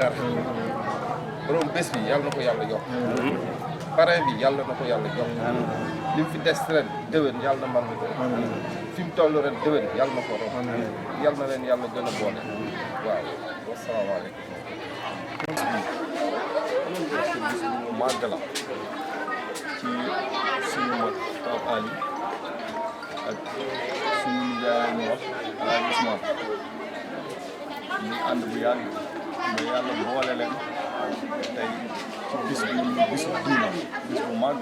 dara borom bés bi yàlla na ko yàlla yokk parrain bi yàlla na ko yàlla yokk li mu fi des ren déwén yàlla na mën na ko fi mu toll ren déwén yàlla na ko rox yàlla na leen yàlla gën a boole waaw wasalaamaaleykum màgg la ci suñu mag Pape Ali ak suñu nijaay ñu wax Alaaji Ousmane ñu ànd bu yàgg mais yàlla boole leen tey ci bis bu bisu diina bis bu màgg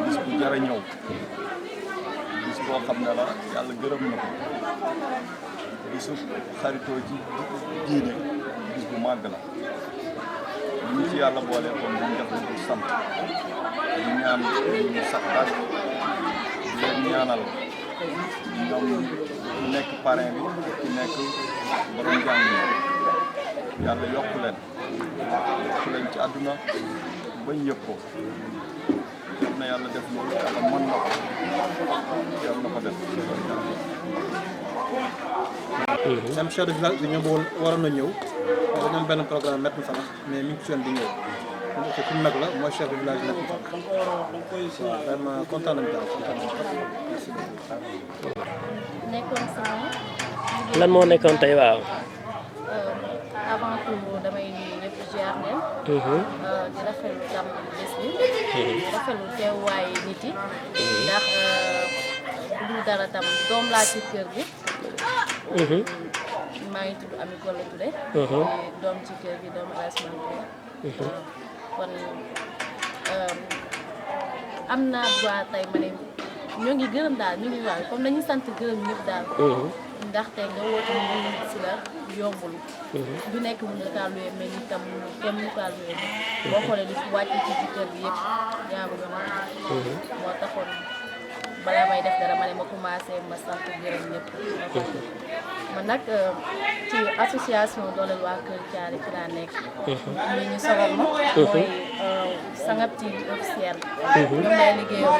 bis bu jar a ñëw bis boo xam ne la yàlla gërëm na ko bisu xaritoo ci diine bis bu màgg la ñu ci yàlla boole kon ñu def lu sant di ñaan ñu sax daal di leen ñaanal ñoom ñu nekk parrain bi ci nekk borom jàng yàlla yokk leen ci àdduna bañ yëg ko yal na yàlla def loolu yàlla mën na ko yàlla na ko def. même chef de village bi ñoo bëggoon waroon na ñëw parce que ñoom benn programme métti na mais mi ngi ci yoon di ñëw donc fi mu nag la mooy chef de village métti na waaw vraiment kontaan nañu daal kontaan nañu merci beaucoup. nekkoon sama. lan moo nekkoon tey waaw. avant tout damay nuyu ñëpp ziar leen. di rafetlu tam bés bi. di rafetlu teewaayu nit yi. ndax bu dul dara tam doom laa ci kër gi. maa ngi tudd Ami Golle Touré. doom ci kër gi doomu Rasman Touré. kon am naa droit tey ma ne ñoo ngi gërëm daal ñu ngi waaw comme dañuy sant gërëm ñëpp daal. ndaxte nga woote ñu si la yombul. du nekk mën nga kaa luwee mais itam kenn mu kaa luwee boo xoolee li fi wàcc ci kër gi yëpp yaa ma gën a moo taxoon balaa may def dara ma ne ma commencé ma sant gërëm ñëpp. man nag ci association dooleel waa Kër Thiaré fi laa nekk. ñu ñu soxal ma. mooy Sangap TV officiel. ñoom lay liggéeyoo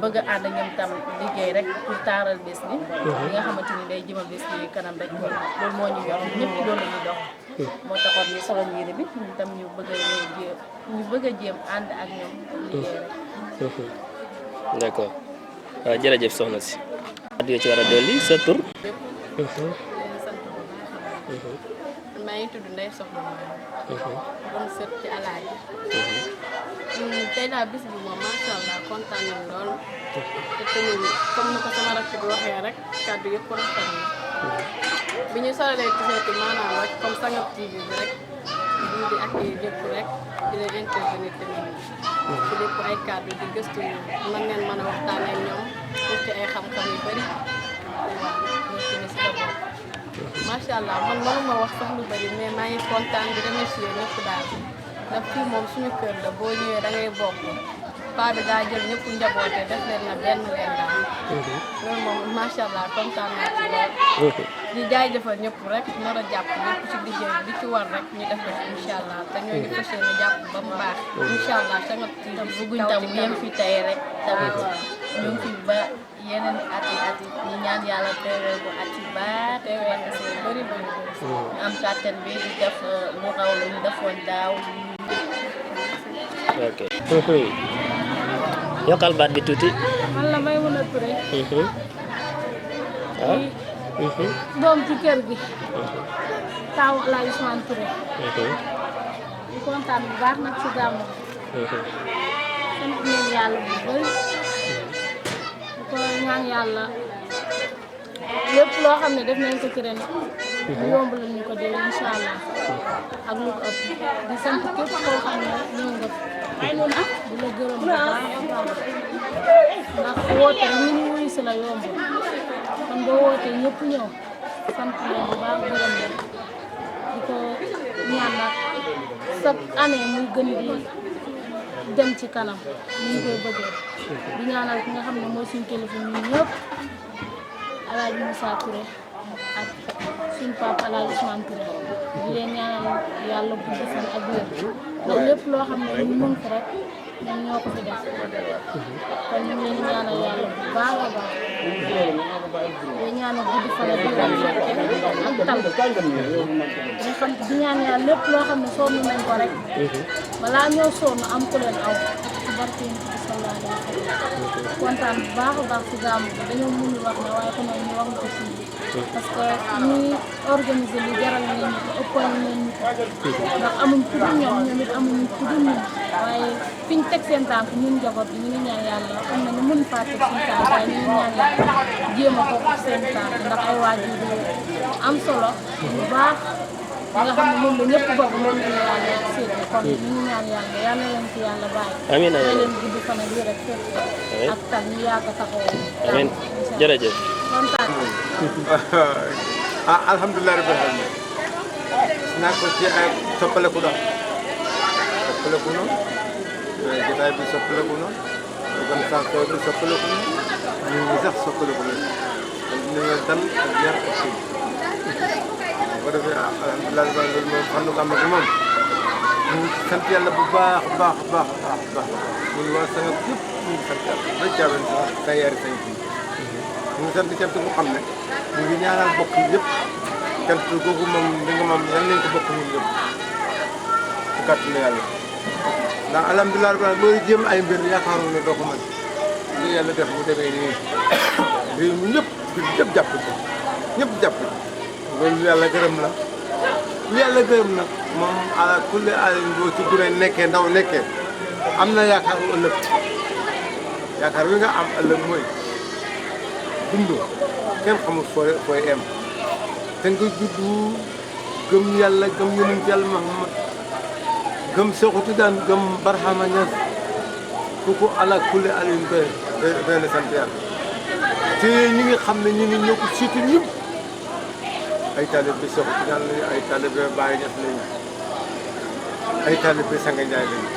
bëgg a ànd ñoom tam liggéey rek pour taaral bés bi. li nga xamante ni day jëmal bés bi kanam rek loolu moo ñu yor ñëpp loolu la ñuy dox. moo taxoon ñu solo yére bi ñun tam ñu bëgg a jéem ànd ak ñoom liggéey rek. d'accord waaw jërëjëf soxna si. di ci war a dolli sa tur. maa ngi tudd Ndeye Soxna bon sët ci Alaaji. tey daal bis bi moom macha allah kontaan nañu lool. te tamit comme ni ko sama rakk bi waxee rek kàddu yëpp rafet na. bi ñu solalee t-shirt maanaam rek comme Sangap TV bi rek di accueillir ñëpp rek di leen intervenir tamit. ci lépp ay kàddu di gëstu nan ngeen mën a waxtaanee ak ñoom def ci ay xam-xam yu bëri. waaw ñoo ci ne si la bokk. macha allah man mënuma wax sax lu bëri mais maa ngi kontaan di remercier ñëpp daal. ndax fii moom suñu kër la boo ñëwee da ngay bokk paa bi daa jël ñëpp njaboote def leen na benn leen daal. loolu moom macha allah kontaan naa ci lool. di jaajëfal ñëpp rek nar a jàpp ñëpp ci liggéey bi ci war rek ñu def ko incha allah te ñoo ngi fas yéene jàpp ba mu baax. incha allah Sangap TV bëgguñ tam yem fi tey rek tamit ñu ngi fi ba yeneen at yi ñu ñaan yàlla teewee ko at yi ba teewee ko si bëri bëri. am kàttan bi di def lu raw lu ñu defoon daaw. ok. yokkal baat bi tuuti. man la Maimouna Touré. ah. doom ci kër gi. taaw Alaaji Ousmane Touré. di kontaan bu baax nag ci gàmmu. sant nañu yàlla bu bëri. di ko ñaan yàlla lépp loo xam ne def nañ ko ci ren. yomb la ñu ko dee incha allah ak lu ko ëpp di sant képp koo xam ne ñëw nga di la gërëm bu baax a baax ndax woote ñu ñu wuyu si la yomb kon boo wootee ñëpp ñëw sant leen bu baax gërëm leen di ko ñaan nag chaque année muy gën di dem ci kanam ni ñu koy bëggee di ñaanal ki nga xam ne mooy suñu kilifa ñun ñëpp Alaaji Moussa Touré ak suñu papa Alaaji Ousmane Touré di leen ñaanal yàlla gudd fan ak wér ndax lépp loo xam ne ñu mën ko rek ñoom ñoo ko fi def kon ñu ngi leen ñaanal yàlla bu baax a baax di ñaanal guddi fan ak tal di xam di ñaan yàlla lépp loo xam ne sonn nañ ko rek balaa ñoo sonn am ku leen aw ci barke yi sallallahu alayhi wa sallam kontaan bu baax a baax si gàmmu bi dañoo mënul wax ne waaye kon ñu wax nga ko fii parce que ñuy organiser li jaral nañ ñu ko ëppal nañ ñu ko ndax amuñ ku dul ñoom ñoom it amuñ ku dul ñun waaye fi ñu teg seen tànk ñun njaboot bi ñu ngi ñaan yàlla xam na ne mënu faa teg suñu tànk waaye ñu ngi ñaan yàlla jéem a ko seen tànk ndax ay waajur yu am solo bu baax nga xam ne moom la ñëpp bëgg moom la ñu yàlla seetlu kon ñu ngi ñaan yàlla yal na leen ci yàlla bàyyi. amiin amiin leen gudd fan ak wér ak fekk ak tal ñu yàgg a taxawoo. amiin jërëjëf. kontaan alhamdulilah rabbil alamin naa ko ci ay soppaleku daal soppaleku na jotaay bi soppaleku na organisation bi soppaleku na ñu ngi sax soppaleku na ñu ngi dal ak yar ak suuf bu ko defee alhamdulilah rabbil alamin moom fànn gàmm gi moom ñu ngi sant yàlla bu baax baax baax baax baax ñun waa Sénégal yëpp ñu ngi sant yàlla ba jaaben sa yaari say fii ñu ngi sant cant bu xam ne ñu ngi ñaanal bokk yëpp cant googu moom li nga moom yan nañ ko bokk ñun yëpp ci kàttanu yàlla ndax alhamdulilah rabbil alamin looy jéem ay mbir yaakaaroon ne doo ko mën li yàlla def mu demee nii réew mi ñëpp jàpp ci ñëpp jàpp ci loolu yàlla gërëm la lu yàlla gërëm nag moom ala kulli alin boo ci gune nekkee ndaw nekkee am na yaakaar ëllëg yaakaar wi nga am ëllëg mooy dund kenn xamul fooy em te nga juddu gëm yàlla gëm yonent yàlla Muhammad gëm Seexu Tijaan gëm Barhama Ñas kooku ala kulli alin doy na sant yàlla te ñi ngi xam ne ñu ngi ñoo ko siiti ñëpp ay taalibe Seexu Tijaan lañu ay taalibe Baay Ñas lañu ay taalibe Sanga Njaay lañu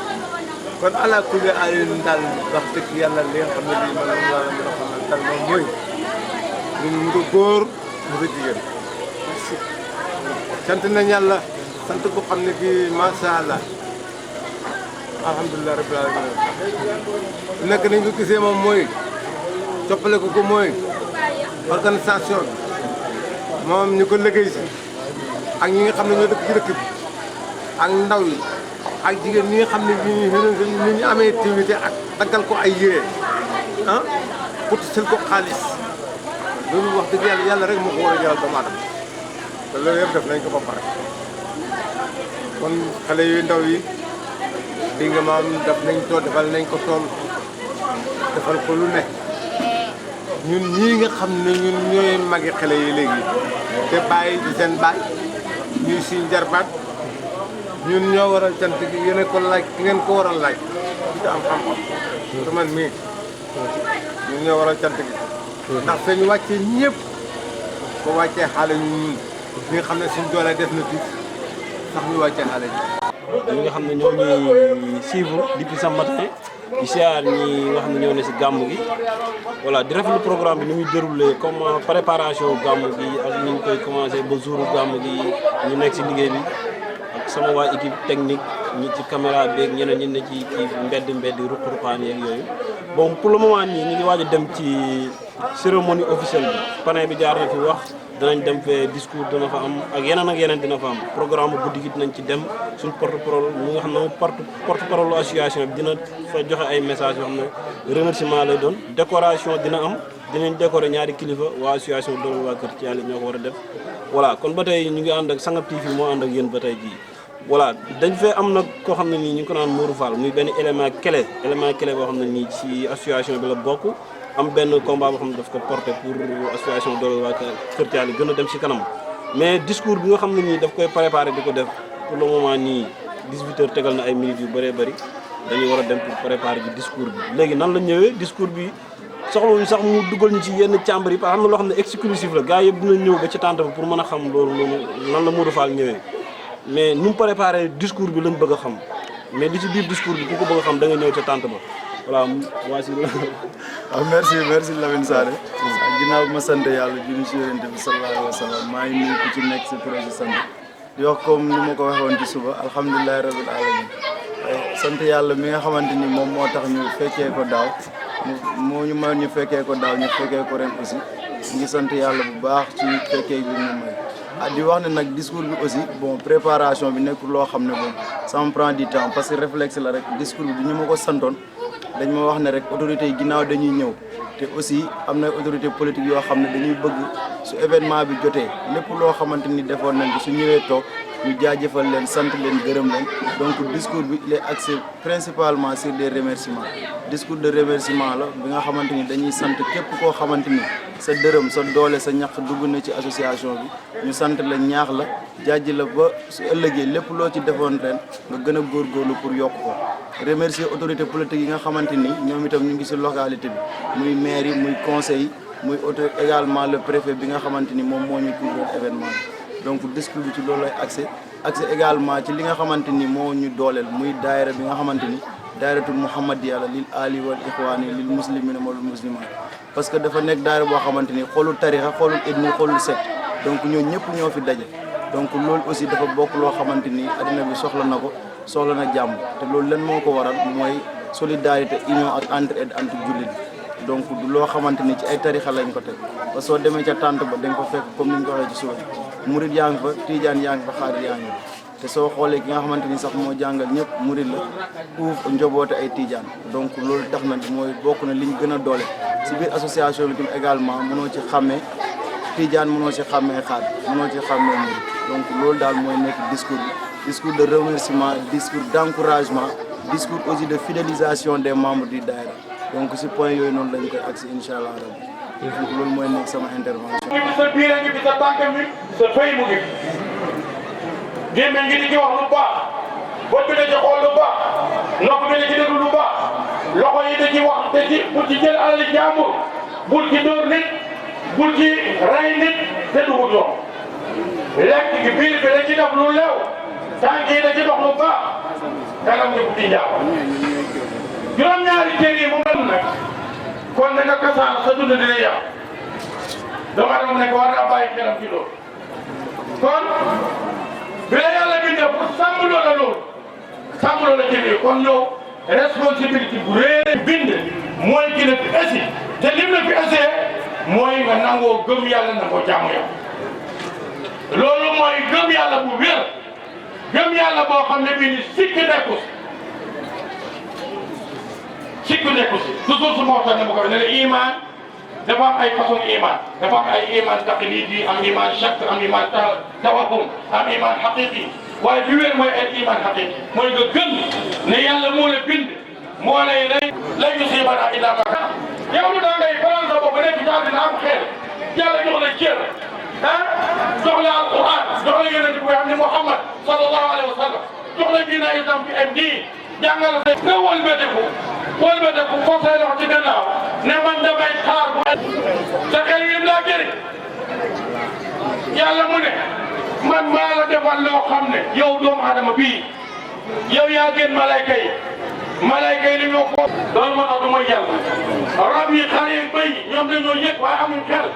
kon ala kulli alin daal wax dëgg yàlla li nga xam ne lii man la mën a xamal daal moom mooy ñun mu ngi góor mu ngi jigéen sant nañ yàlla sant bu xam ne kii macha allah alhamdulilah rabbil alamin nekk nañ ko gisee moom mooy toppale ko mooy organisation moom ñu ko liggéey si ak ñi nga xam ne ñoo dëkk ci dëkk bi ak ndaw yi ak jigéen ñi nga xam ne ni ñu amee activité ak daggal ko ay yére ah putisal ko xaalis loolu wax dëgg yàlla rek moo ko war a jëlal doomu aadama te loolu yëpp def nañ ko ba pare kon xale yu ndaw yi di nga maam def nañ tool defal nañ ko tool defal ko lu ne ñun ñii nga xam ne ñun ñooy magi xale yi léegi te bàyyi di seen baay ñuy suñ jarbaat ñun ñoo waral cant gi yéen ko laaj ki ngeen ko waral laaj di am xam-xam te man mii ñun ñoo waral cant gi ndax fe ñu wàccee ñëpp ko wàccee xaale ñun ñi nga xam ne suñ doole def na tuuti sax ñu wàccee xaale ñi nga xam ne ñoo ñuy suivre depuis ce matin di siyaar ñi nga xam ne ñoo ne si gàmm gi voilà di rafetlu programme bi ni muy déroulé comme préparation gàmm gi ak ni ñu koy commencé ba jour gàmm gi ñu nekk si liggéey bi ak sama waa équipe technique ñi ci caméra beeg ñeneen ñi ne ci kii mbedd ruq-ruqaan yeeg yooyu bon pour le moment nii ñu ngi waaj a dem ci cérémonie officielle bi parrain bi jaar na fi wax danañ dem fee discours dina fa am ak yeneen dina fa am programme guddi gi dinañ ci dem suñ porte-parole mu nga xam ne porte-parole association bi dina fa joxe ay message yoo xam ne remerciement lay doon décoration dina am dinañ décorer ñaari kilifa waa association doolu waa kër ci yàlla ñoo ko war a def voilà kon ba tey ñu ngi ànd ak Sangap TV moo ànd ak yéen ba tey jii voilà dañ fee am nag koo xam ne nii ñu ngi ko naan Mourou Fall muy benn élément clé boo xam ne nii ci association bi la bokk am benn combat boo xam ne daf ko porté pour association doole waa Kër Thialy gën a dem ci kanam mais discours bi nga xam ne nii daf koy préparé di ko def pour le moment nii 18h tegal na ay minutes yu bëree bëri dañuy war a dem pour préparer ji discours bi léegi nan la ñëwee discours bi soxlawuñu sax mu dugal ñu ci yenn càmbar yi parce que am na loo xam ne exclusif la gars yëpp dina ñëw ba ci tànt ba pour mën a xam loolu nan la Mourou Fall ñëwee mais ni mu préparé discours bi lañ bëgg a xam mais li ci biir discours bi ku ko bëgg a xam da nga ñëw ca tànt ba voilà waa si waaw merci Lamine Sané ginnaaw bi ma sant yàlla julli ci Yonent bi sallallahu alayhi wa sallam maa ngi nuyu ku ci nekk si projet sant di wax comme ni ma ko waxoon ci suba alhamdulilahi rabbil alamin sant yàlla mi nga xamante ni moom moo tax ñu fekkee ko daaw moo ñu may ñu fekkee ko daaw ñu fekkee ko ren aussi ngi sant yàlla bu baax ci fekkee bi ñu may di wax ne nag discours bi aussi bon préparation bi nekkul loo xam ne bon ça me prend du temps parce que réflexe la rek discours bi ñu ma ko santoon dañ ma wax ne rek autorités yi ginnaaw dañuy ñëw te aussi am na autorité politique yoo xam ne dañuy bëgg su événement bi jotee lépp loo xamante ni defoon nañ ko su ñëwee toog ñu jaajëfal leen sant leen gërëm leen donc discours bi il est axé principalement sur des remerciements discours de remerciement la bi nga xamante ni dañuy sant képp koo xamante ni sa dërëm sa doole sa ñaq dugg na ci association bi ñu sant la ñaax la jaaj la ba su ëllëgee lépp loo ci defoon ren nga gën a góorgóorlu pour yokk ko remercier autorité politique yi nga xamante ni ñoom itam ñu ngi si localité bi muy maire yi muy conseil muy auto également le préfet bi nga xamante ni moom moo ñu couvrir événement bi donc discours bi ci loolu lay accès également ci li nga xamante ni moo ñu dooleel muy daayira bi nga xamante ni daayiratul muhammadiya la lil ali wal ixwaani lil muslimina wal muslimat parce que dafa nekk daayira boo xamante ni xoolul tarixa xoolul ethnie xoolul secte donc ñoo ñëpp ñoo fi daje donc loolu aussi dafa bokk loo xamante ni addina bi soxla na ko soxla na jàmm te loolu lan moo ko waral mooy solidarité union ak entraide entre jullit donc du loo xamante ni ci ay tarixa lañ ko teg ba soo demee ca tànt ba dañ ko fekk comme ni ñu ko waxee ci suba murid yaa ngi fa tijaan yaa ngi fa xaadir yaa ngi fa te soo xoolee ki nga xamante ni sax moo jàngal ñëpp murid la uuf njoboote ay tijaan donc loolu tax na mooy bokk na liñ gën a doole si biir association bi tam également mënoo ci xàmmee tijaan mënoo ci xàmmee xaadir mënoo ci xàmmee murid donc loolu daal mooy nekk discours de remerciement discours d'encouragement discours aussi de fidélisation des membres du daïra donc si point yooyu noonu lañ koy agsi incha allah rabbi donc loolu mooy nekk sama intervention. sa biir a ngi fi sa tànk mi sa fay mu ngi gémmiñ ngi di ci wax lu baax bët bi da ci xool lu baax nopp bi da ci déglu lu baax loxo yi da ci wax te ci bul ci jël alali jàmbur bul ci dóor nit bul ci rey nit te dugub yoon lekk gi biir bi da ci def lu leew tànk yi da ci dox lu baax kanam ñu ko ci jàpp juróom-ñaari téere yi mu mel nag kon ne nga kasaan sa dund dina yàqu doomu aadama nekk war naa bàyyi xelam ci loolu kon bi la yàlla bindee pour sàmm loola loolu sàmm loola ci biir kon yow responsabilité bu réer bind mooy ki la fi esi te lim la fi esee mooy nga nangoo gëm yàlla nangoo jaamu yàlla loolu mooy gëm yàlla bu wér gëm yàlla boo xam ne bii ni sikk nekku si toujours su ma waxtaan ne bu ko ne la iman dafa am ay façon iman dafa am ay iman taqlidi am iman shakk am iman tawakkul am iman haqiqi waaye bi wér mooy ay iman haqiqi mooy nga gëm ne yàlla moo la bind moo lay rey lay yusiibanaa illaa maa katabaa yow lu daa ngay faral sa bopp nekk ci àddina am xeer yàlla jox la cër jox la alquran jox la yonent bi xam ne Muhammad sallallahu alayhi wa sallam jox la diina itam bi am nii jàngal sa nga wëlbatiku foofu say loxo ci gannaaw ne man damay xaar bu sa xel yim laa jëriñ yàlla mu ne man maa la defal loo xam ne yow doomu adama bii yow yaa gën malayka yi li ñoo ko loolu moo tax du mooy yàlla rab yi xar yi bëy ñoom dañoo yëg waaye amuñ xel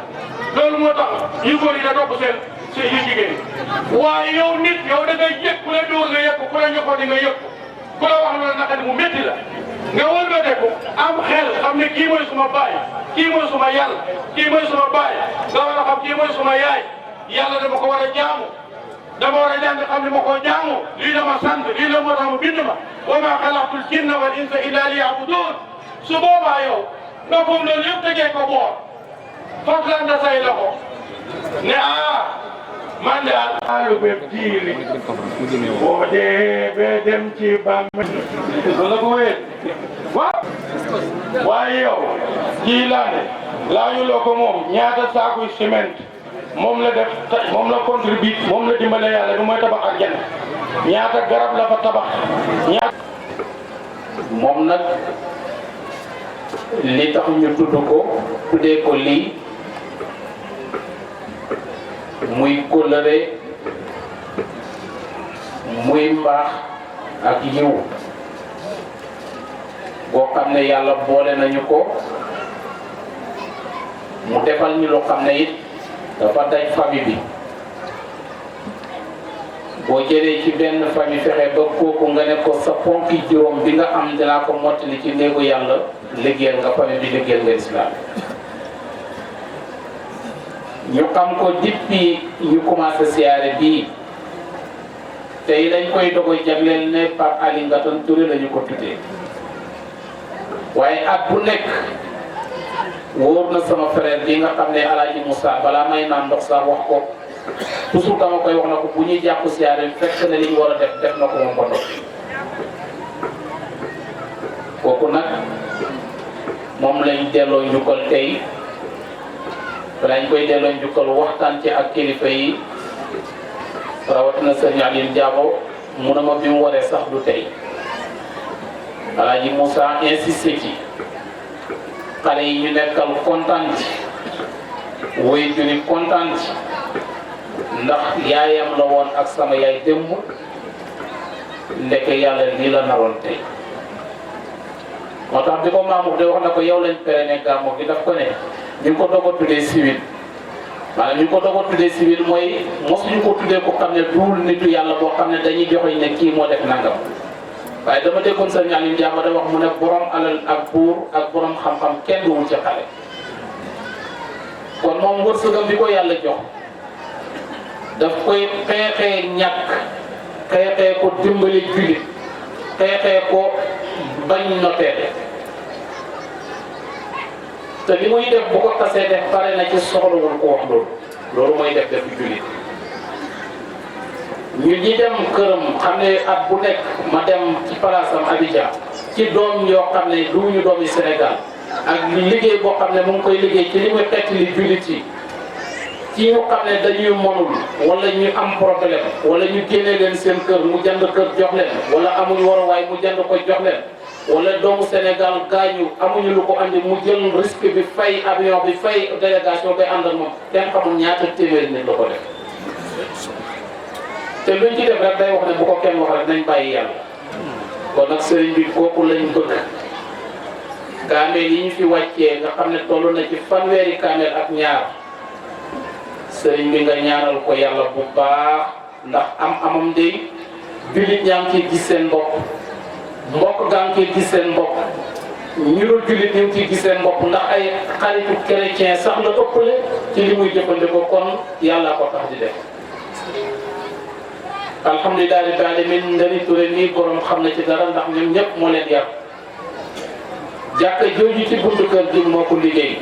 loolu moo tax yu góor yi da topp seen yu jigéen waaye yow nit yow da ngay yëg ku la dóor nga yëg ku la ñoxo di nga yëg ku la wax loolu naka mu métti la nga wëlbateeku am xel xam ne kii mooy suma baay kii mooy suma yàlla kii mooy suma baay nga war a xam kii mooy suma yaay yàlla dama ko war a jaamu dama war a jàng xam ne ma ko jaamu lii dama sant lii la moo tax mu bind ma wa maa xalaqtul jinna wal insa illa liya'budun su boobaa yow nga foog loolu yëpp tegee ko boor faslanta say loxo ne man daal aalu bépp diiri boo dee bee dem ci bàmmeel la ko wéet waaye yow kii laa ne laajuloo ko moom ñaata saakuy ciment moom la def moom la contribute moom la dimbale yàlla du mooy tabax ak jant ñaata garab la fa tabax ñaata moom nag li tax ñu tuddee ko lii muy kóllëre muy mbaax ak yiw boo xam ne yàlla boole nañu ko mu defal ñu loo xam ne it dafa daj famille bi boo jëlee ci benn famille fexe ba kooku nga ne ko sa ponki juróom bi nga am dinaa ko mottali ci néegu yàlla liggéeyal nga famille bi liggéeyal nga islam ñu xam ko depuis ñu commencé siyaare bii tey dañ koy dogoy jagleel ne Pape Ali Ngatan Touré la ñu ko tuddee waaye at bu nekk wóor na sama frère bi nga xam ne Alaaji Moussa balaa may naan ndox sax wax ko toujours dama koy wax na ko bu ñuy jàpp siyaare fekk ne li ñu war a def na ko moom ko ndox kooku nag moom lañ delloo njukkal tey lañ koy delloo njukkal waxtaan ci ak kilifa yi rawatina sëriñ Aliou Diabo mu ne ma bi mu waree sax du tey Alaaji Moussa insisté ci xale yi ñu nekkal kontaan ci woy juri kontaan ci ndax yaayam la woon ak sama yaay démb ndeke yàlla lii la naroon tey moo tax bi ko Mamour de wax na ko yow lañ pere gàmmu gi daf ko ne ñu ngi ko doog a tuddee civil maanaam ñu ngi ko doog a tuddee civil mooy mosuñu ko tuddee ko xam ne duul nitu yàlla boo xam ne dañuy joxoñ ne kii moo def nangam waaye dama déggoon sa ñaan yu jàmm da wax mu ne borom alal ak buur ak borom xam-xam kenn du wul ci xale kon moom wërsëgam bi ko yàlla jox daf koy xeexee ñàkk xeexee ko dimbali jullit xeexee ko bañ noteel te li muy def bu ko tasee def pare na ci soxlawul ko wax loolu mooy def jullit ñu ñi dem këram xam ne at bu nekk ma dem ci palaasam Abidjan ci doom yoo xam ne duñu doomi Sénégal ak liggéey boo xam ne mu ngi koy liggéey ci li muy xetti li jullit yi ci ñu xam ne dañuy mënul wala ñu am problème wala ñu génne leen seen kër mu jënd kër jox leen wala amuñu waruwaay mu jënd ko jox leen wala doomu Sénégal gaañu amuñu lu ko andi mu jël risque bi fay avion bi fay délégation bay ànd ak moom kenn xamul ñaata téeméeri nit la ko def te luñ ci def rek day wax ne bu ko kenn wax rek nañ bàyyi yàlla kon nag sëriñ bi kooku lañ bëgg kaameel yi ñu fi wàccee nga xam ne toll na ci fanweeri kaameel ak ñaar sëriñ bi nga ñaanal ko yàlla bu baax ndax amam day jullit ñaa ngi ciy gis seen bopp mbokk gaa ngi ciy gis seen bopp ñu dul jullit ñu ngi ciy gis seen bopp ndax ay xaritu chrétien sax la ëppale ci li muy jëfandikoo kon yàlla ko tax di def alhamdulilah rabbil alamin Ndari Touré nii borom xam na ci dara ndax ñoom ñëpp moo leen yar jàkka jooju ci buntu kër gi moo ko liggéey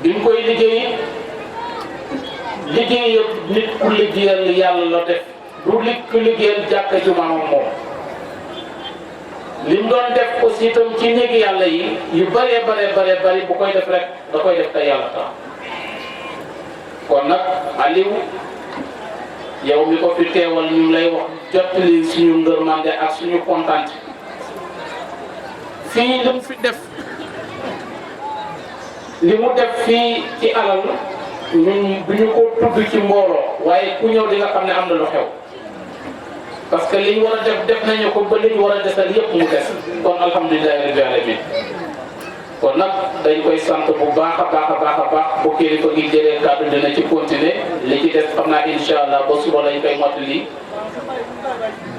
bi mu koy liggéey liggéey yëpp nit ku liggéeyal yàlla la def du ku liggéeyal jàkka ju maamam moom li mu doon def aussi itam ci néegi yàlla yi yu bëree bari bu koy def rek da koy def te yàlla tax kon nag Aliou yow mi ko fi teewal ñu lay wax jottali suñu ngërmande ak suñu kontaan fii li mu fi def li mu def fii ci alal ñun duñu ko tudd ci mbooloo waaye ku ñëw di nga xam ne am na lu xew parce que li ñu war a def nañu ko ba li ñu war a desal yëpp mu des kon alhamdulilah rabbil alamin kon nag dañ koy sant bu baax a baax bu kilifa gi jëlee kàddu dina ci continuer li ci des xam naa incha allah ba suba lañ koy mottali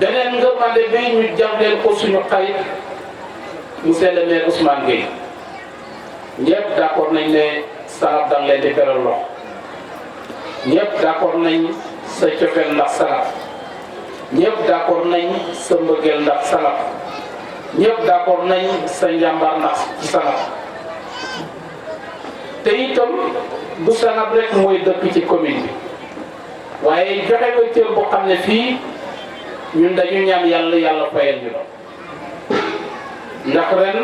beneen ngërmande bi ñu jagleel ko suñu xarit monsieur le maire Ousmane Gueye ñëpp d'accord nañ ne Sanap dang leen di beral loxo ñëpp d'accord nañ sa cofeel ndax Sanap ñëpp d'accord nañ sa mbëggeel ndax Sanap ñëpp d'accord nañ sa njàmbaar ndax ci Sanap te itam du Sanap rek mooy dëkk ci commune bi waaye joxe nga cër boo xam ne fii ñun dañu ñaan yàlla fayal ñu doon ndax ren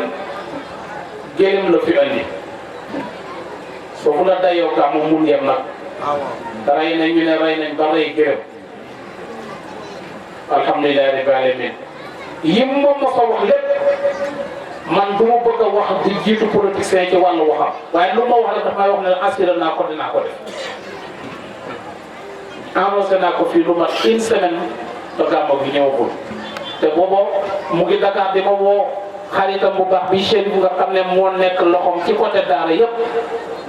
gëlëm la fi andi foofu la dayoo gàmmu mun yem nag rey nañ ñu ne rey nañ ba rey gërëm alhamdulilah rabbil alamin yim moom ma ko wax lépp man du ma bëgg a wax di jiitu politicien ci wàllu waxam waaye lu ma wax rek dafay wax ne assuré naa ko dinaa ko def annoncé naa ko fii lu mat une semaine te gàmmu gi ñëwagul te boobu mu ngi Dakar di ma woo xaritam bu baax bi Chérif nga xam ne moo nekk loxoom ci côté daara yëpp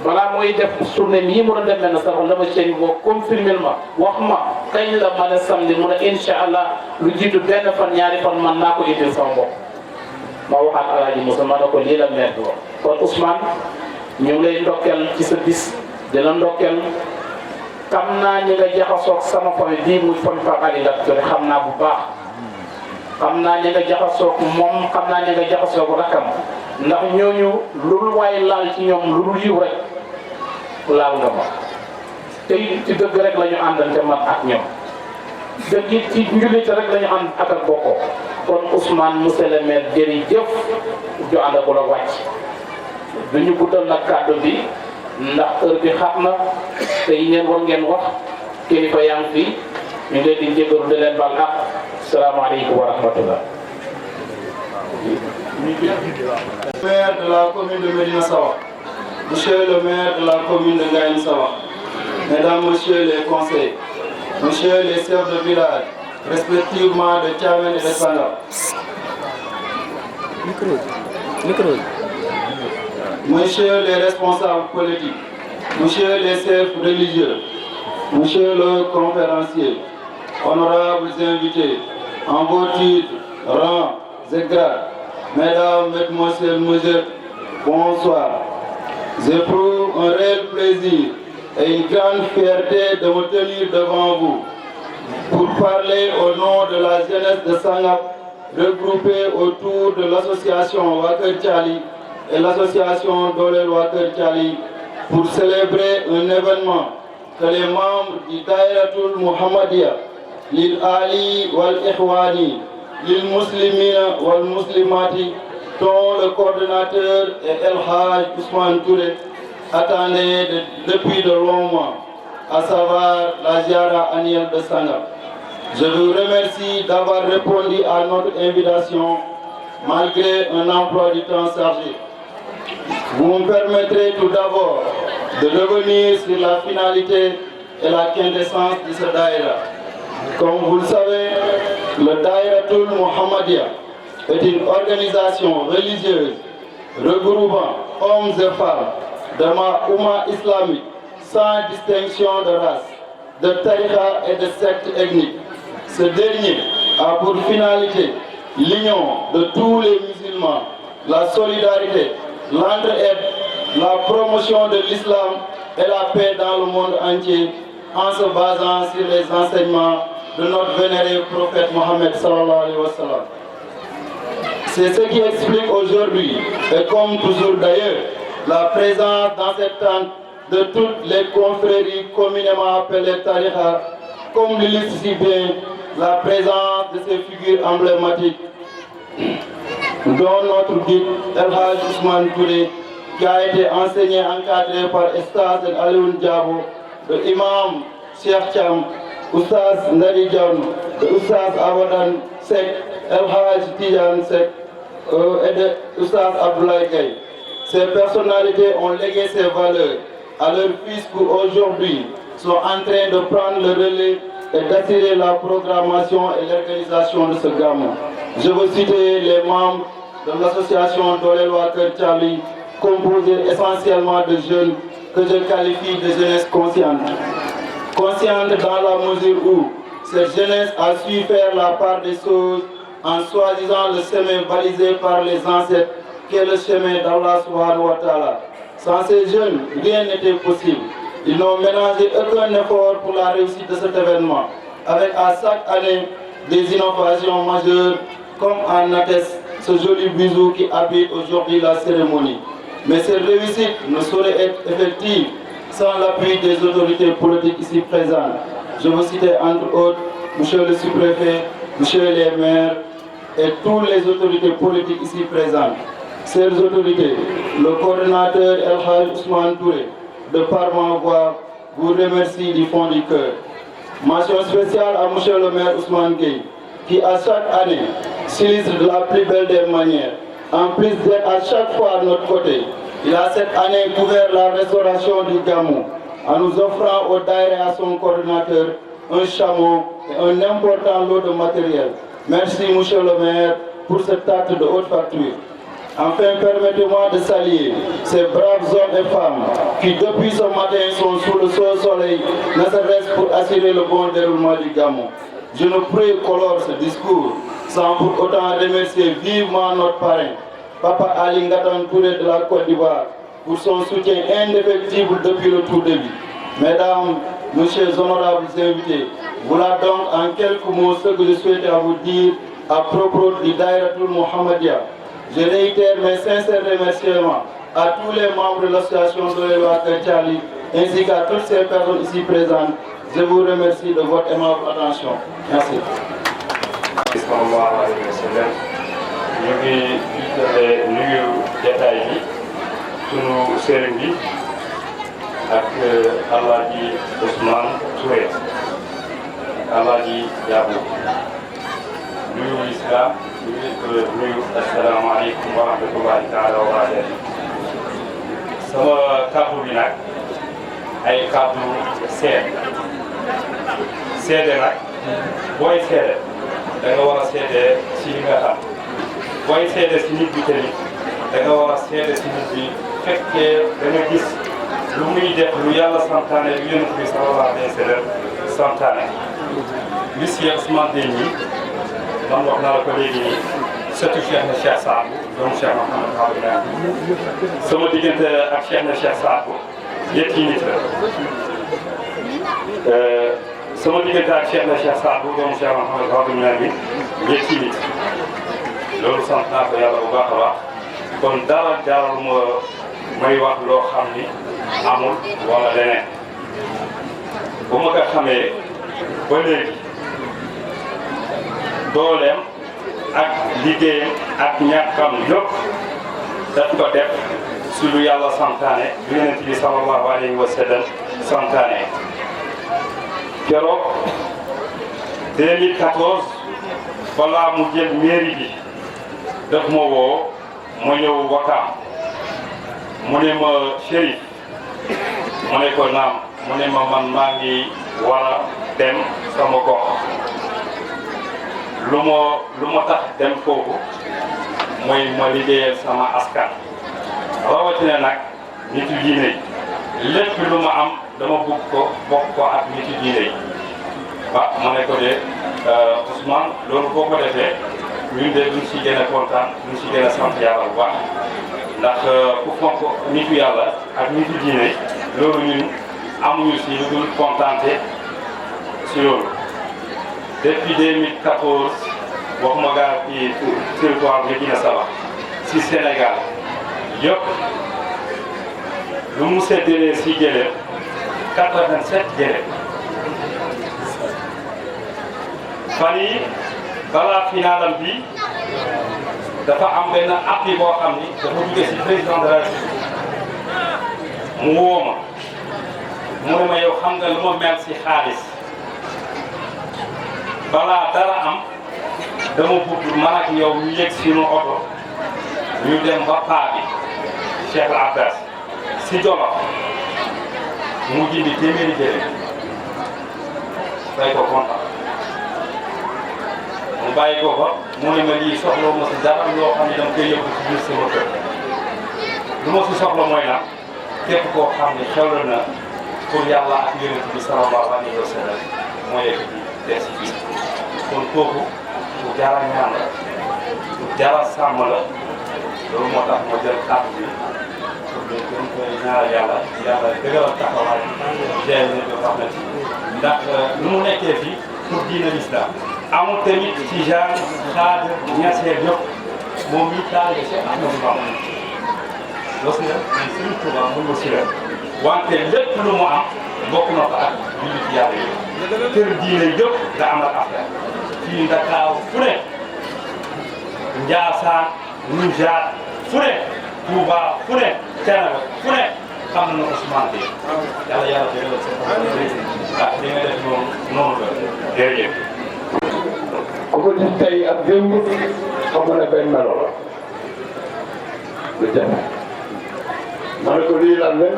balaa mooy def tournée mii mën a demee na sax la ma Chérif boo confirmé ma wax ma kañ la mën a samedi mu ne incha allah lu jiitu benn fan ñaari fan man naa ko indil sama bopp ma waxaat Alaaji Moussa ma ne ko lii la maire bi wax kon Ousmane ñu ngi lay ndokkeel ci sa bis di la ndokkeel xam naa ñi nga jaxasoog sama famille bii muy famille Pape Ali Lat Dior xam naa bu baax xam naa ñi nga jaxasoog moom xam naa ñi nga jaxasoog rakkam ndax ñooñu lu dul waaye laal ci ñoom lu dul yiw rek laal nga ma te ci dëgg rek la ñu àndante man ak ñoom dëgg it ci njullite rek la ñu ànd ak bokkoo kon Ousmane monsieur le maire jërëjëf ju ànd ak la wàcc du ñu guddal nag kàddu bi ndax heure bi xat na te yi ngeen war ngeen wax kilifa yaa ngi fi ñu ngi leen di jégalu di leen baal ak salaamaaleykum wa rahmatullah. Maire de la commune de Médina Sabakh, monsieur le maire de la commune de Ngagne Sabakh, mesdames, messieurs les conseillers, messieurs les chefs de village, respectivement de Thiamène et de Sangam. Messieurs les responsables politiques, messieurs les chefs religieux, monsieur le conférencier, honorables invités, en vos titres, rangs et grades, mesdames, mesdemoiselles, bonsoir. J'éprouve un réel plaisir et une grande fierté de me tenir devant vous pour parler au nom de la jeunesse de Sangam regroupée autour de l'association Waker Thiali et l'association Dolel Waker Thiali pour célébrer un événement que les membres du Daïratul Muhammadiyya, l'Il Ali wal Ikhwani, l'Il Muslimina wal Muslimati, dont le coordonnateur est El Haj Ousmane Touré, attendait depuis de longs mois, à savoir la ziara annuelle de Sangam. Je vous remercie d'avoir répondu à notre invitation malgré un emploi du temps chargé. Vous me permettrez tout d'abord de revenir sur la finalité et la quintessence de ce daïra. Comme vous le savez, le Daïratul Muhammadiyya est une organisation religieuse regroupant hommes et femmes de ma Oumma islamique sans distinction de race, de tariqa et de secte ethnique. Ce dernier a pour finalité l'union de tous les musulmans, la solidarité, l'entraide, la promotion de l'islam et la paix dans le monde entier en se basant sur les enseignements de notre vénéré prophète Mohammed sallallahu alayhi wa sallam. C'est ce qui explique aujourd'hui, et comme toujours d'ailleurs, la présence dans cette tente de toutes les confréries communément appelées tariqa, comme l'illustre si bien la présence de ces figures emblématiques, dont notre guide El Haj Ousmane Touré, qui a été enseigné, encadré par Estaz El Alioune Diabo, le imam Cheikh Thiam, Oustaz Ndari Diagne, Oustaz Abadan Sek, El Haj Tidiane Sek et de Oustaz Abdoulaye Gaye. Ces personnalités ont légué ces valeurs à leurs fils qui aujourd'hui sont en train de prendre le relais et d'assurer la programmation et l'organisation de ce gamin. Je veux citer les membres de l'association Dolel Waker Thiali, composée essentiellement de jeunes que je qualifie de jeunesse consciente. Consciente dans la mesure où cette jeunesse a su faire la part des choses en choisissant le chemin balisé par les ancêtres, qui est le chemin d'Allah subhanahu wa ta'ala. Sans ces jeunes, rien n'était possible. Ils n'ont ménagé aucun effort pour la réussite de cet événement, avec à chaque année des innovations majeures, comme en atteste ce joli bisou qui habite aujourd'hui la cérémonie. Mais cette réussite ne saurait être effective sans l'appui des autorités politiques ici présentes. Je veux citer entre autres monsieur le sous-préfet, monsieur les maires et toutes les autorités politiques ici présentes. Chères autorités, le coordonnateur El Haj Ousmane Touré, de par ma voix, vous remercie du fond du cœur. Mention spéciale à monsieur le maire Ousmane Gueye, qui à chaque année s'illustre de la plus belle des manières. En plus d'être à chaque fois à notre côté, il a cette année couvert la restauration du Gamou, en nous offrant au daïra et à son coordonnateur un chameau et un important lot de matériel. Merci monsieur le maire pour cet acte de haute facture. Enfin, permettez-moi de saluer ces braves hommes et femmes qui, depuis ce matin, sont sous le soleil, ne serait-ce pour assurer le bon déroulement du Gamou. Je ne pourrais colorer ce discours sans pour autant remercier vivement notre parrain, Papa Ali Ngatan Touré de la Côte d'Ivoire, pour son soutien indéfectible depuis le tout début. Mesdames, messieurs les honorables invités, voilà donc en quelques mots ce que je souhaitais à vous dire à propos du Daïratul Mohammedia. Je réitère mes sincères remerciements à tous les membres de l'association de l'Éloi Charlie ainsi qu'à toutes ces personnes ici présentes. Je vous remercie de votre aimable attention. Merci. sallallahu alayhi wa sallam ñu ngi nuyu jataay bi sunu sëriñ bi ak Alaaji Ousmane Touré Alaaji Yaabu nuyu islam nuyu asalaamaaleykum wa rahmatullahi taala wa barakatuh. Sama kàddu bi nag ay kàddu seede nag booy seede da nga war a seede si li nga xam booy seede si nit bi tamit da nga war a seede si nit bi fekkee da nga gis lu muy def lu yàlla santaane lu Yonent bi sallallahu alayhi wa sallam santaane. Monsieur Ousmane Gueye ñi man wax naa la ko léegi nii surtout Cheikh na Cheikh Saad Bou doomu Cheikh Mouhamed Fadel sama diggante ak Cheikh na Cheikh Saad Bou ñetti nit la. sama diggante ak Cheikh na Cheikh Saad Bou doomu Cheikh Mouhamed Fadel bi ñetti nit loolu sant naa ko yàlla bu baax a baax kon dara jaral ma may wax loo xam ni amul wala leneen bu ma ko xamee ba léegi dooleem ak liggéeyam ak ñàkkam yëpp daf ko def su lu yàlla santaane lu Yonent bi sallallahu alayhi wa sallam santaane. Keroog 2014 balaa mu jël mairie bi daf ma woo ma ñëw Wakaam mu ne ma Chérif mu ne ko naam mu ne ma man maa ngi war a dem sama gox lu ma tax dem foofu mooy ma liggéeyal sama askan rawatina nag nitu diine yi lépp lu ma am dama bëgg ko bokk ko ak nitu diine yi ba ma ne ko de Ousmane loolu boo ko defee ñun de duñ si gën a kontaan duñ si gën a sant yàlla bu baax ndax ku fonk nitu yàlla ak nitu diine loolu ñun amuñu si lu dul kontaante si loolu. Depuis 2014 waxuma gaa ci territoire bi Guinée Saba si Sénégal yëpp lu mu séddalee si gëléem 87 gëléem fan yi balaa finalam bi dafa am benn appui boo xam ni dafa jóge si président de la République mu woo ma mu ne ma yow xam nga lu ma mel si xaalis balaa dara am dama bëgg man ak yow ñu yegg sunu oto ñu dem ba paa bi Cheikh Al Abbas si Jolof mu jëndi téeméeri gëléem day ko kontaan mu bàyyi ko fa mu ne ma lii soxla ma si dara loo xam ne dama koy yóbbu ci biir sama kër lu ma si soxla mooy nag képp koo xam ne xewla na pour yàlla ak Yonent bi sallallahu alayhi wa sallam moo yegg ci des bi kon kooku ku jara ñaan la ku jara sàmm la loolu moo tax ma jël kàddu bi pour que gën koy ñaanal yàlla dëgëral taxawaay jeex na ko xam ne ndax lu mu nekkee fii pour diine l'islam amul tamit ci genre xaar ñasee yëpp moom mi taal si Ahmadou Bamba loolu si la mais Sëriñ Tuubaa mën nga si la wante lépp lu mu am bokk na ko ak jullit yàlla yi kër diine yëpp da amal affaire fii Ndakaaru fu ne Njaasaan Nijaat fu ne Touba fu ne Thiénaba fu ne xam na Ousmane Gueye yàlla yàlla dëggal sa li nga def noonu la jërëjëf. ku ko gis tey ak démb xam nga ne benn melo la lu jafe ma ne ko lii lan la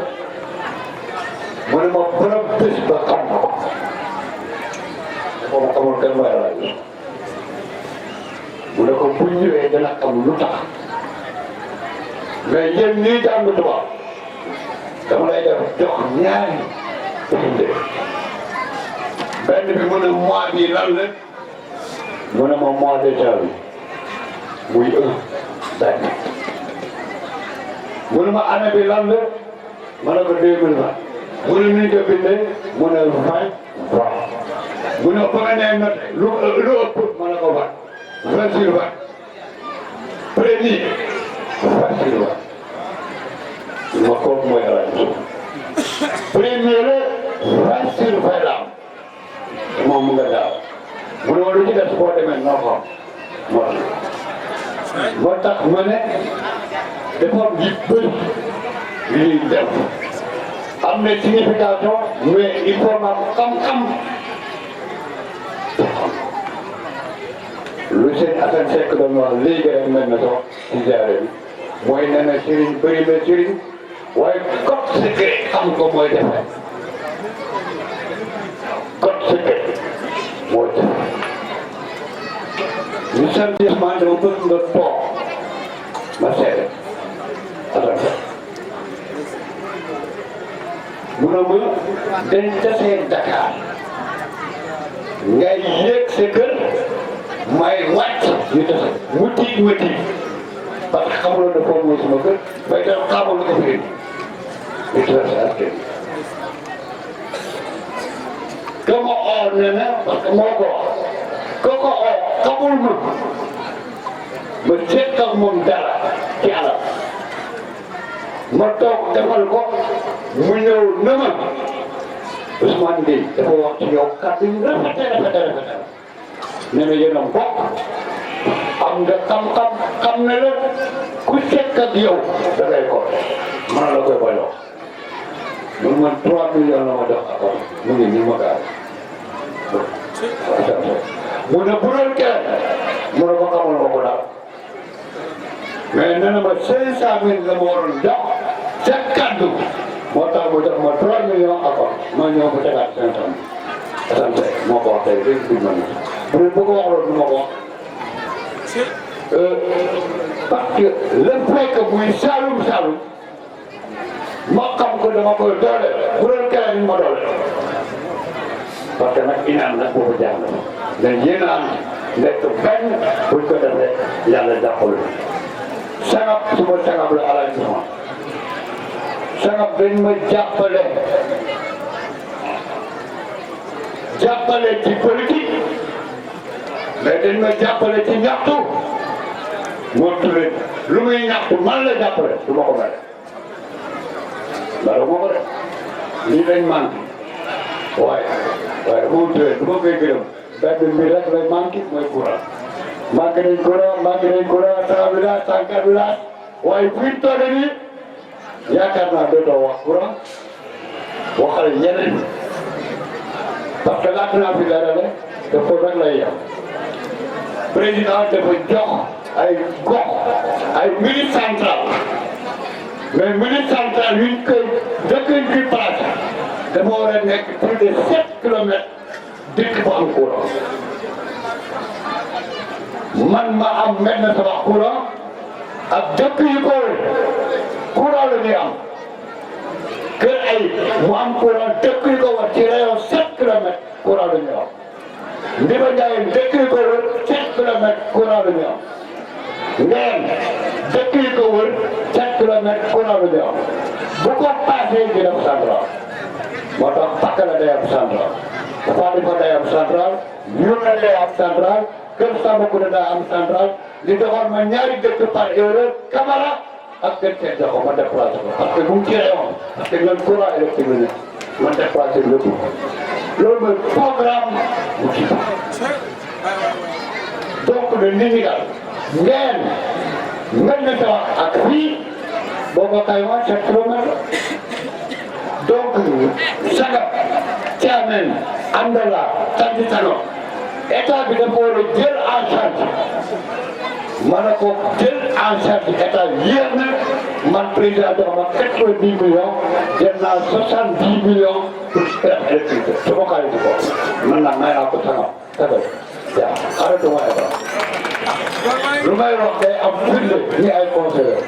mu ne ma bërëb bés ba xam na ko boobu xamul kenn mooy laaj mu ne ko bu ñëwee dana xam lu tax mais yéen ñii jàng tubaab dama lay def jox ñaari firnde benn bi mu ne mois bi lan la mu ne ma mois de janvier muy benn mu ne ma année bi lan la ma ne ko 2020 mu ne ni nga bindee mu ne 20 mu ne ba nga nee noté lu ëpp ma ne ko 20 sur 20 premier 20 sur 20 ma kooku mooy rajo premier la 20 sur 20 la am moom mu nga daaw mu ne ma lu ci des boo demee noo ko am moo tax ma ne dafa am ji bëri li ñuy def am na signification mais il faut nga xam-xam lu seen Assane Seck doon wax léegi rek mel na sax ci jaare bi mooy nee na sëriñ bëri na sëriñ waaye code secret xam ko mooy defe code secret mooy defe ñu sant man dama bëgg nga toog ma seede Assane Seck mu ne ma dañ tasee Dakar ngay yéeg sa kër may wàcc ñu tase mu tiit parce que xamuloon ne foofu mooy sama kër may dem xamul ko fi di traversé ak kenn ka ma oo ne na parce que moo ko kooku oo xamul ma seet ak moom dara ci alal ma toog defal ko mu ñëw na ma Ousmane Gueye dafa wax ci yow kàddu yu rafet nee na yéen a bokk am nga xam-xam xam ne la ku sekk ak yow da ngay ko mën la koy boyoo man 3 millions la ma jox akam mu ngi nii ma gaal mu ne bu doon kenn mu ne ko xamal ma ko daal mais nee na ma 500 000 la ma waroon jox ca kaddu moo tax mu jox ma 3 millions akam ma ñëw mu tegaat 500 sant moo ko wax tey léegi dugg na bu dee bu ko wax loolu du ma ko wax parce que le fait que muy Saloum ma xam ko dama koy doole bu doon keneen ma doole parce que nag inaan nag boobu jàng na mais yéen a am nekk benn buñ ko defee yàlla jàppale sangab suma sangab la alal sama sangab dañ ma jàppale ci politique mais dañ ma jàppale ci ñaxtu moo tuddee lu muy ñaxtu man la jàppale du ma ko mel dara moo ko def lii lañ manqué waaye moom tuddee du ma koy gërëm benn mbir rek lay manqué mooy courant manqué nañ courant 100 village 104 village waaye fi mu toll nii yaakaar naa dootoo wax courant waxal yeneen parce que laata naa fi dara ne te foofu rek lay yem président dafa jox ay gox ay minute central mais minute central yuñ koy dëkk bi place dafa war a nekk plus de 7 kilomètres dëkk bu am courant man ma am maintenant sama courant ak dëkk yu ko wër courant la ñuy am kër ay mu am courant dëkk yu ko wër ci rayon 7 kilomètres courant la ñuy am Ndiba Ndiaye dëkk yu ko wër 7 kilomètres courant la ñuy am ngeen dëkk yu ko wër 7 kilomètres courant la ñuy am bu ko passé di def central moo tax Pakala day am central Fatick day am central Yuna day am central Kër Sambakunda day am central li doxoon ma ñaari dëkk par erreur Camara ak Kër Sèye Diakho ma déplacé ko parce que bu mu ci rayon parce que ñoom courant électrique la ñu ma déplacé lépp loolu mooy programme bu ci donc le nit ñi daal ngeen mel na sa wax ak fii boo ko xaymaa 7 kilomètres donc Sagab Thiamène Andala Tanditano état bi dafa war a jël en charge ma ne ko jël en charge état yéex na man président jox ma 90 millions jël naa 70 millions pour électricité su ma xaaree ci kaw man nag may naa ko Sagab yaa xaaratuma état lu may wax day am firnde ñi ay conseillers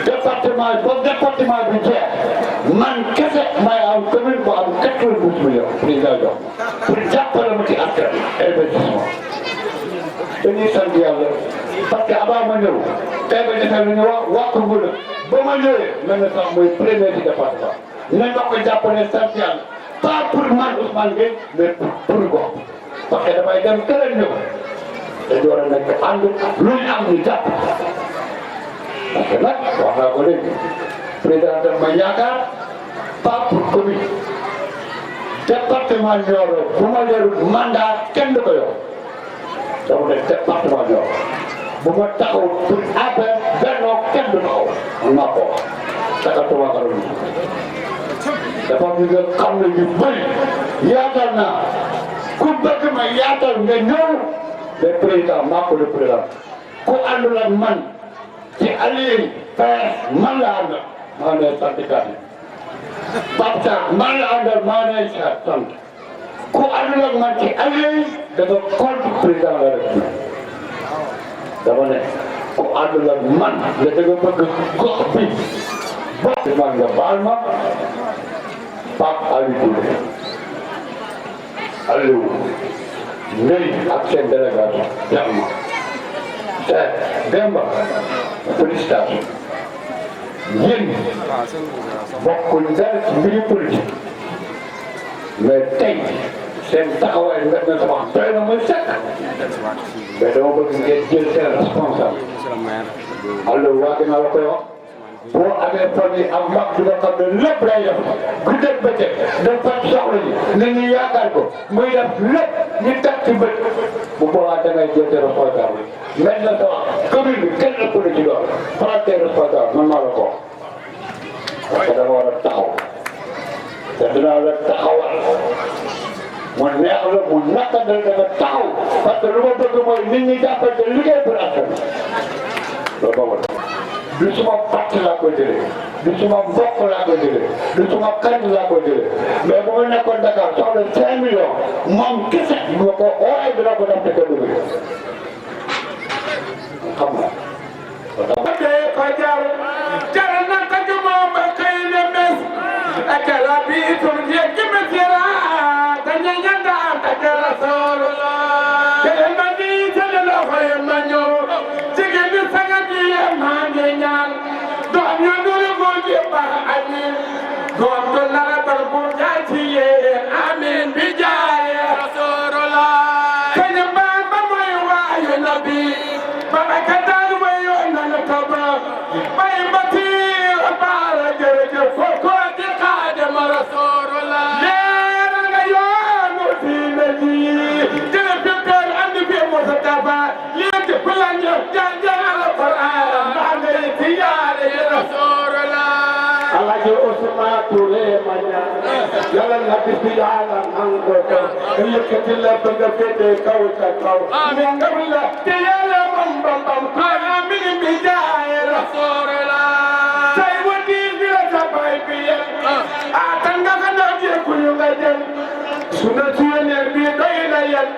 département ba département bi jeex man kese may am commune bu am 92 millions président jox pour jàppale ma ci askan investissement dañuy sant yàlla parce que avant ma ñëw tey ba defee lu ñu wax Koungheul ba ma ñëwee mel na sax mooy premier ci département nañ ma ko jàppale sant yàlla pas pour man Ousmane Gueye mais pour gox parce que damay dem keneen ñëw dañu war a nekk ànd lu ñu am ñu jàpp parce que nag wax naa ko léegi président daf ma yaakaar pas pour commune département Nioro bu ma leerul mandat kenn du ko yor dama ne département Nioro bu ma taxaw pour affaire bennoo kenn du taxaw man maa ko wax taxatuma ko dafa am ñu nga xam ne ñu bëri yaatal naa ku bëgg ma yaatal nga ñëw le président maa ko le président ku àndul ak man ci allié PS man la àndal maa ne sant kat Pape Sarr man la àndal maa ne sant ku àndul ak man ci allié dafa contre président la rek dama ne ku àndul ak man la da nga bëgg gox bi bokk man nga baal ma Pape Aliou Aliou Ndeye ak seen délégation jàmm te Demba félicitation yéen bokkuñ dara ci mbiri politique mais tey seen taxawaay nga ne sama doy na ma sekk mais dama bëgg ngeen jël seen responsable Aliou waa gi naa la koy wax boo amee famille am mag bi nga xam ne lépp lay def guddeeg bëccëg dañ faj soxla yi nit ñi yaakaar ko muy def lépp ñu teg ci bët bu boobaa da ngay jël sa responsable mais na sa wax commune bi kenn ëpp na ci loolu prends tes responsable man maa la ko wax parce que dama war a taxaw te dinaa la taxawal mu neex la mu naka da nga taxaw parce que lu ma bëgg mooy nit ñi jàppal te liggéey pour askan loolu boobu du suma parti laa ko jëlee du suma mbokk laa ko jëlee du suma xarit laa ko jëlee mais bu ma nekkoon Dakar soxla 5 millions moom kese bu ma ko ooyee dina ko def te kenn du xam nga. ko jar na ko ci moom ba xëy na bés ak rabiitum yegg mesira dañu ñanda ak rasulullah te ma di tele loxo yi ma ñëw jigéen bi saga bi maa ngi ñaan doom yu dul ko ji baax amin doom du lara bar bu jaay ci yéen amin bi jaay rasulullah kañ ba mooy waayu nabi ba ka daal mooy yoon na ko ba bay bati baara jërëjëf ko di xaadima rasulullah leer nga yoonu diine ji jële fi peer andi fi Musa Tafa léegi fu la ñëw jàngal alquran maa ngi ci yaare rasulullah Alaaji Ousmane Touré ma ñaan yàlla na bis bi yàlla nangu ko yëkkati la bëgg a féete kaw ca kaw mu ngam la te yàlla moom bambam amin bi jaay rasulullah say wadi bi la sa bay bi yéen tan nga ka ndaw jéegu yu nga jël su na suyeneer bi doy na yéen